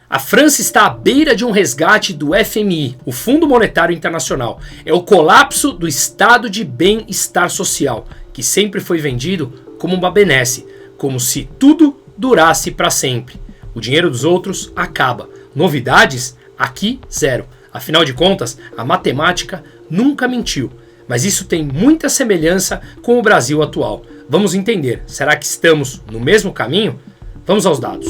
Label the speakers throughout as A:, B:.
A: A França está à beira de um resgate do FMI, o Fundo Monetário Internacional. É o colapso do estado de bem-estar social, que sempre foi vendido como uma benesse, como se tudo durasse para sempre. O dinheiro dos outros acaba. Novidades? Aqui, zero. Afinal de contas, a matemática nunca mentiu. Mas isso tem muita semelhança com o Brasil atual. Vamos entender, será que estamos no mesmo caminho? Vamos aos dados.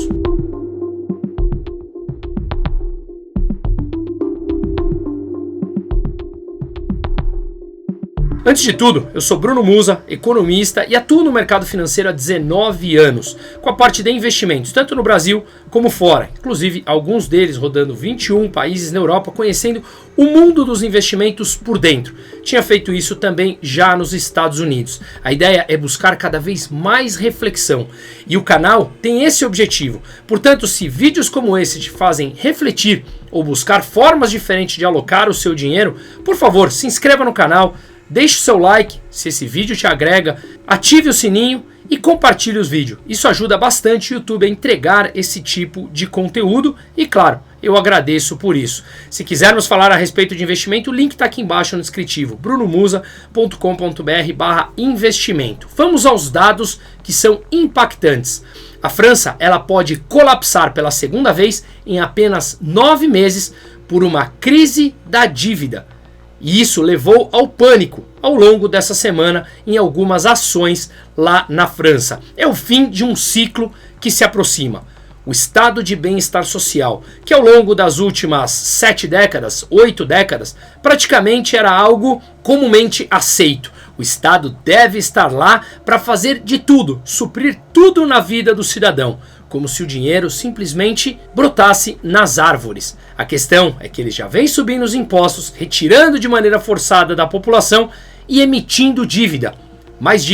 A: Antes de tudo, eu sou Bruno Musa, economista e atuo no mercado financeiro há 19 anos, com a parte de investimentos, tanto no Brasil como fora. Inclusive, alguns deles rodando 21 países na Europa, conhecendo o mundo dos investimentos por dentro. Tinha feito isso também já nos Estados Unidos. A ideia é buscar cada vez mais reflexão e o canal tem esse objetivo. Portanto, se vídeos como esse te fazem refletir ou buscar formas diferentes de alocar o seu dinheiro, por favor, se inscreva no canal. Deixe o seu like se esse vídeo te agrega, ative o sininho e compartilhe os vídeos. Isso ajuda bastante o YouTube a entregar esse tipo de conteúdo e, claro, eu agradeço por isso. Se quisermos falar a respeito de investimento, o link está aqui embaixo no descritivo, brunomusa.com.br/investimento. Vamos aos dados que são impactantes. A França ela pode colapsar pela segunda vez em apenas 9 meses por uma crise da dívida. E isso levou ao pânico ao longo dessa semana em algumas ações lá na França. É o fim de um ciclo que se aproxima. O estado de bem-estar social, que ao longo das últimas 8 décadas, praticamente era algo comumente aceito. O Estado deve estar lá para fazer de tudo, suprir tudo na vida do cidadão, como se o dinheiro simplesmente brotasse nas árvores. A questão é que ele já vem subindo os impostos, retirando de maneira forçada da população e emitindo dívida. Mais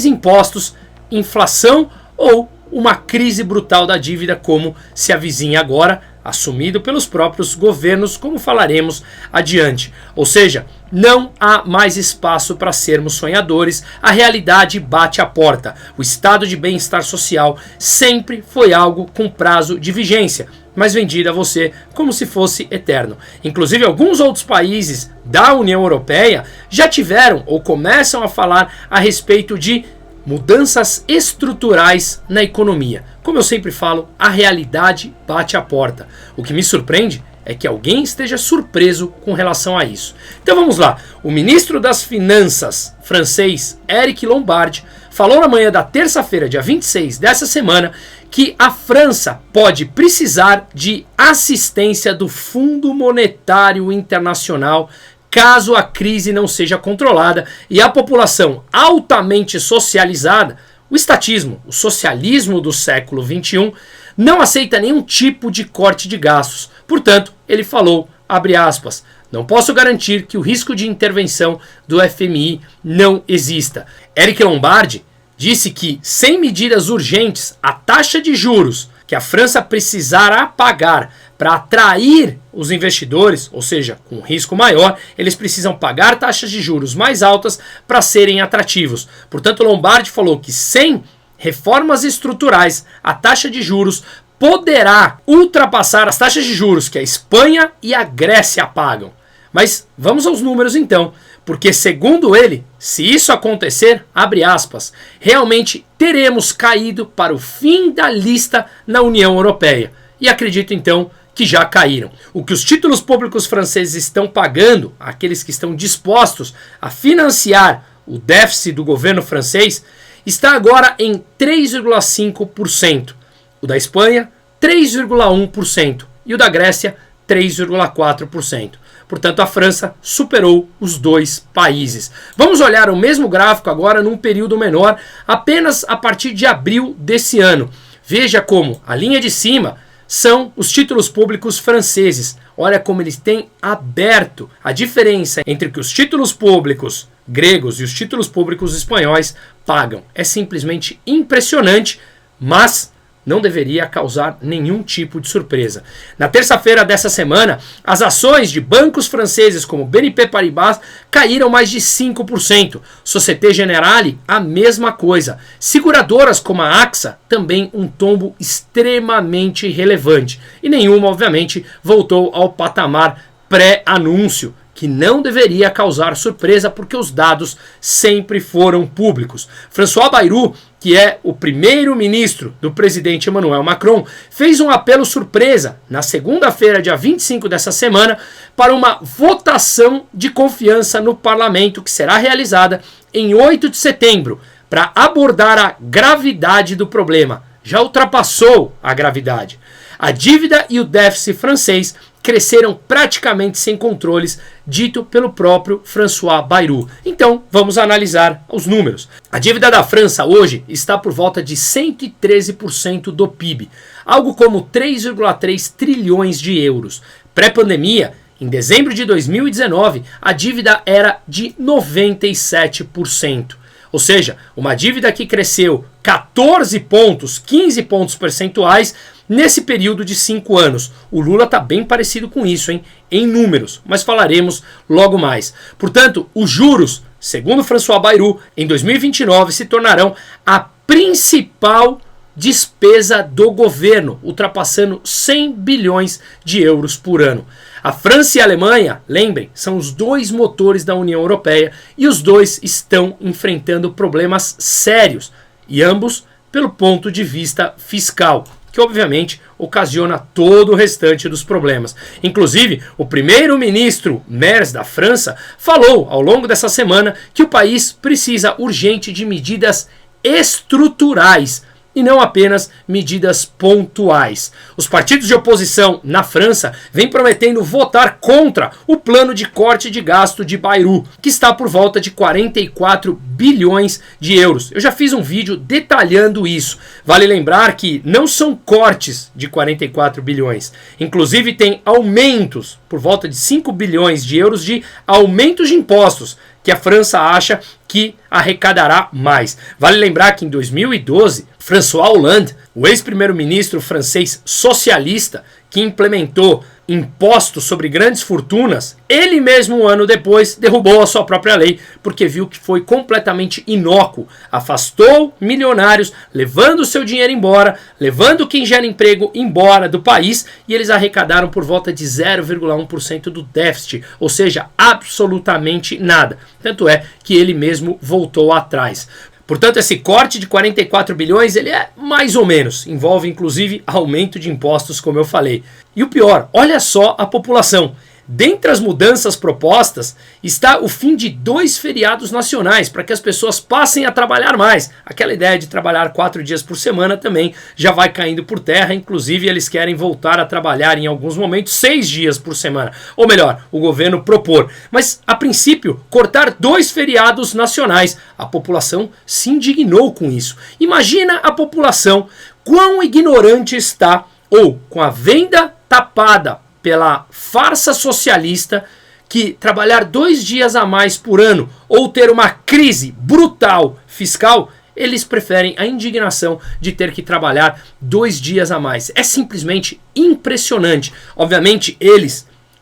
A: impostos, inflação ou uma crise brutal da dívida como se avizinha agora, assumido pelos próprios governos, como falaremos adiante. Ou seja, não há mais espaço para sermos sonhadores, a realidade bate à porta. O estado de bem-estar social sempre foi algo com prazo de vigência, mas vendido a você como se fosse eterno. Inclusive, alguns outros países da União Europeia já tiveram ou começam a falar a respeito de mudanças estruturais na economia. Como eu sempre falo, a realidade bate à porta. O que me surpreende é que alguém esteja surpreso com relação a isso. Então vamos lá. O ministro das Finanças francês, Eric Lombard, falou na manhã da terça-feira, dia 26 dessa semana, que a França pode precisar de assistência do Fundo Monetário Internacional caso a crise não seja controlada e a população altamente socializada, o estatismo, o socialismo do século XXI, não aceita nenhum tipo de corte de gastos. Portanto, ele falou, abre aspas, não posso garantir que o risco de intervenção do FMI não exista. Eric Lombard disse que, sem medidas urgentes, a taxa de juros que a França precisará pagar para atrair os investidores, ou seja, com risco maior, eles precisam pagar taxas de juros mais altas para serem atrativos. Portanto, Lombard falou que sem reformas estruturais, a taxa de juros poderá ultrapassar as taxas de juros que a Espanha e a Grécia pagam. Mas vamos aos números então, porque segundo ele, se isso acontecer, abre aspas, realmente teremos caído para o fim da lista na União Europeia. E acredito então que já caíram. O que os títulos públicos franceses estão pagando, aqueles que estão dispostos a financiar o déficit do governo francês, está agora em 3,5%. O da Espanha, 3,1%. E o da Grécia, 3,4%. Portanto, a França superou os dois países. Vamos olhar o mesmo gráfico agora num período menor, apenas a partir de abril desse ano. Veja como a linha de cima são os títulos públicos franceses. Olha como eles têm aberto a diferença entre o que os títulos públicos gregos e os títulos públicos espanhóis pagam. É simplesmente impressionante, mas não deveria causar nenhum tipo de surpresa. Na terça-feira dessa semana, as ações de bancos franceses como BNP Paribas caíram mais de 5%. Société Générale, a mesma coisa. Seguradoras como a AXA, também um tombo extremamente relevante. E nenhuma, obviamente, voltou ao patamar pré-anúncio, que não deveria causar surpresa porque os dados sempre foram públicos. François Bayrou, que é o primeiro-ministro do presidente Emmanuel Macron, fez um apelo surpresa na segunda-feira, dia 25 dessa semana, para uma votação de confiança no parlamento que será realizada em 8 de setembro, para abordar a gravidade do problema. Já ultrapassou a gravidade. A dívida e o déficit francês cresceram praticamente sem controles, dito pelo próprio François Bayrou. Então, vamos analisar os números. A dívida da França hoje está por volta de 113% do PIB, algo como 3,3 trilhões de euros. Pré-pandemia, em dezembro de 2019, a dívida era de 97%. Ou seja, uma dívida que cresceu 14 pontos, 15 pontos percentuais nesse período de 5 anos. O Lula está bem parecido com isso, hein? Em números, mas falaremos logo mais. Portanto, os juros, segundo François Bayrou, em 2029 se tornarão a principal despesa do governo, ultrapassando 100 bilhões de euros por ano. A França e a Alemanha, lembrem, são os dois motores da União Europeia e os dois estão enfrentando problemas sérios, e ambos pelo ponto de vista fiscal, que obviamente ocasiona todo o restante dos problemas. Inclusive, o primeiro-ministro Merz da França falou ao longo dessa semana que o país precisa urgente de medidas estruturais e não apenas medidas pontuais. Os partidos de oposição na França vêm prometendo votar contra o plano de corte de gasto de Bayrou, que está por volta de 44 bilhões de euros. Eu já fiz um vídeo detalhando isso. Vale lembrar que não são cortes de 44 bilhões. Inclusive tem aumentos por volta de 5 bilhões de euros de aumentos de impostos, que a França acha que arrecadará mais. Vale lembrar que em 2012, François Hollande, o ex-primeiro-ministro francês socialista, que implementou impostos sobre grandes fortunas, ele mesmo um ano depois derrubou a sua própria lei, porque viu que foi completamente inócuo. Afastou milionários, levando o seu dinheiro embora, levando quem gera emprego embora do país, e eles arrecadaram por volta de 0,1% do déficit, ou seja, absolutamente nada. Tanto é que ele mesmo voltou atrás. Portanto, esse corte de 44 bilhões, ele é mais ou menos, envolve inclusive aumento de impostos, como eu falei. E o pior, olha só a população. Dentre as mudanças propostas está o fim de 2 feriados nacionais para que as pessoas passem a trabalhar mais. Aquela ideia de trabalhar 4 dias por semana também já vai caindo por terra. Inclusive eles querem voltar a trabalhar em alguns momentos 6 dias por semana. Ou melhor, o governo propor. Mas a princípio cortar 2 feriados nacionais. A população se indignou com isso. Imagina a população quão ignorante está ou com a venda tapada pela farsa socialista que trabalhar 2 dias a mais por ano ou ter uma crise brutal fiscal, eles preferem a indignação de ter que trabalhar 2 dias a mais. É simplesmente impressionante. Obviamente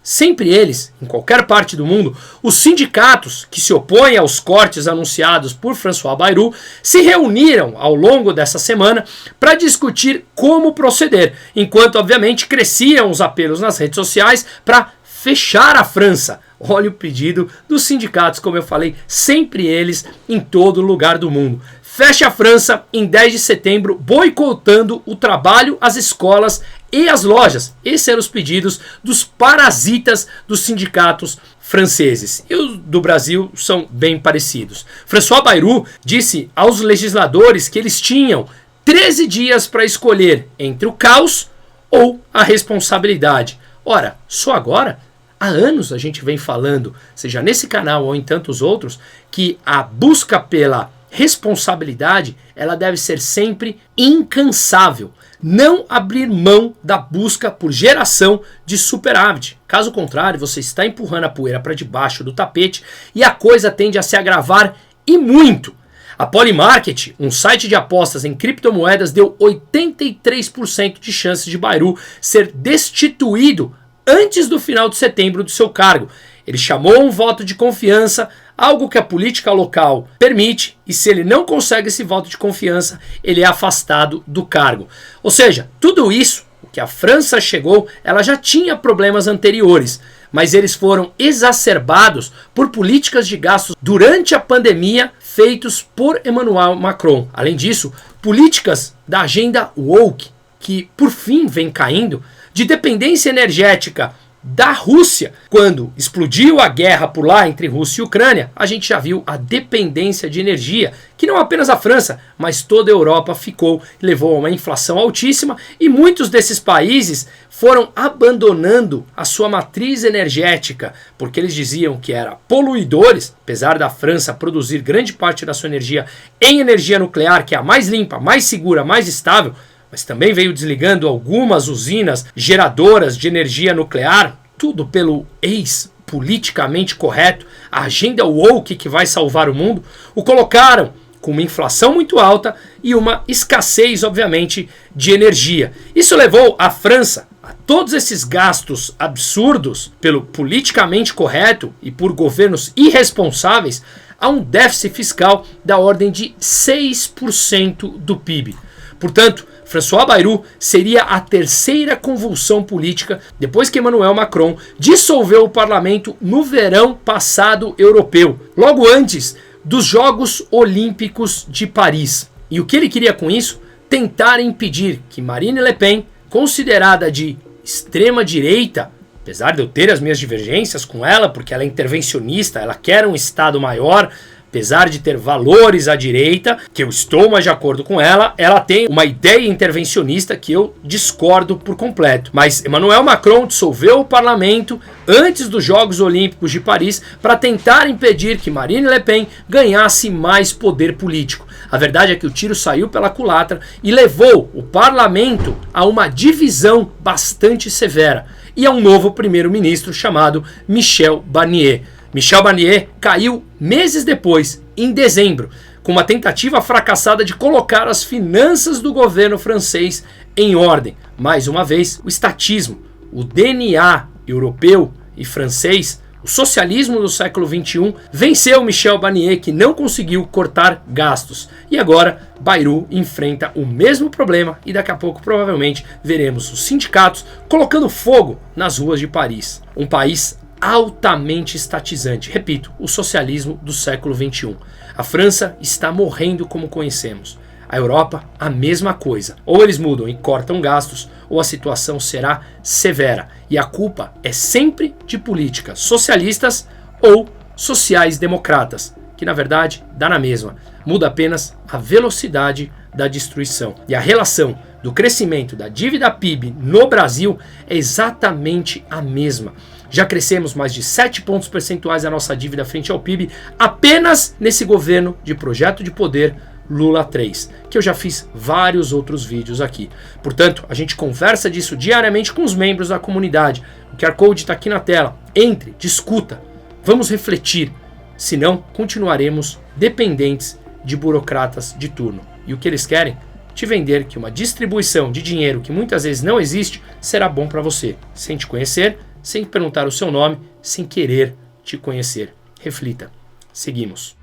A: sempre eles, em qualquer parte do mundo, os sindicatos que se opõem aos cortes anunciados por François Bayrou se reuniram ao longo dessa semana para discutir como proceder, enquanto obviamente cresciam os apelos nas redes sociais para fechar a França. Olha o pedido dos sindicatos, como eu falei, sempre eles em todo lugar do mundo. Feche a França em 10 de setembro, boicotando o trabalho, as escolas e as lojas. Esses eram os pedidos dos parasitas dos sindicatos franceses. E os do Brasil são bem parecidos. François Bayrou disse aos legisladores que eles tinham 13 dias para escolher entre o caos ou a responsabilidade. Ora, só agora? Há anos a gente vem falando, seja nesse canal ou em tantos outros, que a busca pela responsabilidade, ela deve ser sempre incansável. Não abrir mão da busca por geração de superávit. Caso contrário, você está empurrando a poeira para debaixo do tapete e a coisa tende a se agravar e muito. A Polymarket, um site de apostas em criptomoedas, deu 83% de chances de Bayrou ser destituído antes do final de setembro do seu cargo. Ele chamou um voto de confiança, algo que a política local permite, e se ele não consegue esse voto de confiança, ele é afastado do cargo. Ou seja, tudo isso, o que a França chegou, ela já tinha problemas anteriores, mas eles foram exacerbados por políticas de gastos durante a pandemia feitos por Emmanuel Macron. Além disso, políticas da agenda woke, que por fim vem caindo, de dependência energética da Rússia. Quando explodiu a guerra por lá entre Rússia e Ucrânia, a gente já viu a dependência de energia, que não apenas a França, mas toda a Europa ficou, levou a uma inflação altíssima, e muitos desses países foram abandonando a sua matriz energética, porque eles diziam que eram poluidores, apesar da França produzir grande parte da sua energia em energia nuclear, que é a mais limpa, mais segura, mais estável, mas também veio desligando algumas usinas geradoras de energia nuclear, tudo pelo ex-politicamente correto, a agenda woke que vai salvar o mundo, o colocaram com uma inflação muito alta e uma escassez, obviamente, de energia. Isso levou a França a todos esses gastos absurdos pelo politicamente correto e por governos irresponsáveis a um déficit fiscal da ordem de 6% do PIB. Portanto, François Bayrou seria a terceira convulsão política depois que Emmanuel Macron dissolveu o parlamento no verão passado europeu, logo antes dos Jogos Olímpicos de Paris. E o que ele queria com isso? Tentar impedir que Marine Le Pen, considerada de extrema direita, apesar de eu ter as minhas divergências com ela, porque ela é intervencionista, ela quer um Estado maior, apesar de ter valores à direita, que eu estou mais de acordo com ela, ela tem uma ideia intervencionista que eu discordo por completo. Mas Emmanuel Macron dissolveu o parlamento antes dos Jogos Olímpicos de Paris para tentar impedir que Marine Le Pen ganhasse mais poder político. A verdade é que o tiro saiu pela culatra e levou o parlamento a uma divisão bastante severa e a um novo primeiro-ministro chamado Michel Barnier. Michel Barnier caiu meses depois, em dezembro, com uma tentativa fracassada de colocar as finanças do governo francês em ordem. Mais uma vez, o estatismo, o DNA europeu e francês, o socialismo do século XXI, venceu Michel Barnier, que não conseguiu cortar gastos. E agora, Bayrou enfrenta o mesmo problema e daqui a pouco provavelmente veremos os sindicatos colocando fogo nas ruas de Paris. Um país altamente estatizante. Repito, o socialismo do século XXI. A França está morrendo como conhecemos. A Europa, a mesma coisa. Ou eles mudam e cortam gastos, ou a situação será severa. E a culpa é sempre de políticas socialistas ou sociais-democratas, que na verdade dá na mesma. Muda apenas a velocidade da destruição. E a relação do crescimento da dívida PIB no Brasil é exatamente a mesma. Já crescemos mais de 7 pontos percentuais a nossa dívida frente ao PIB apenas nesse governo de projeto de poder Lula 3, que eu já fiz vários outros vídeos aqui. Portanto, a gente conversa disso diariamente com os membros da comunidade. O QR Code está aqui na tela. Entre, discuta, vamos refletir. Senão, continuaremos dependentes de burocratas de turno. E o que eles querem? Te vender que uma distribuição de dinheiro que muitas vezes não existe será bom para você, sem te conhecer, sem perguntar o seu nome, sem querer te conhecer. Reflita. Seguimos.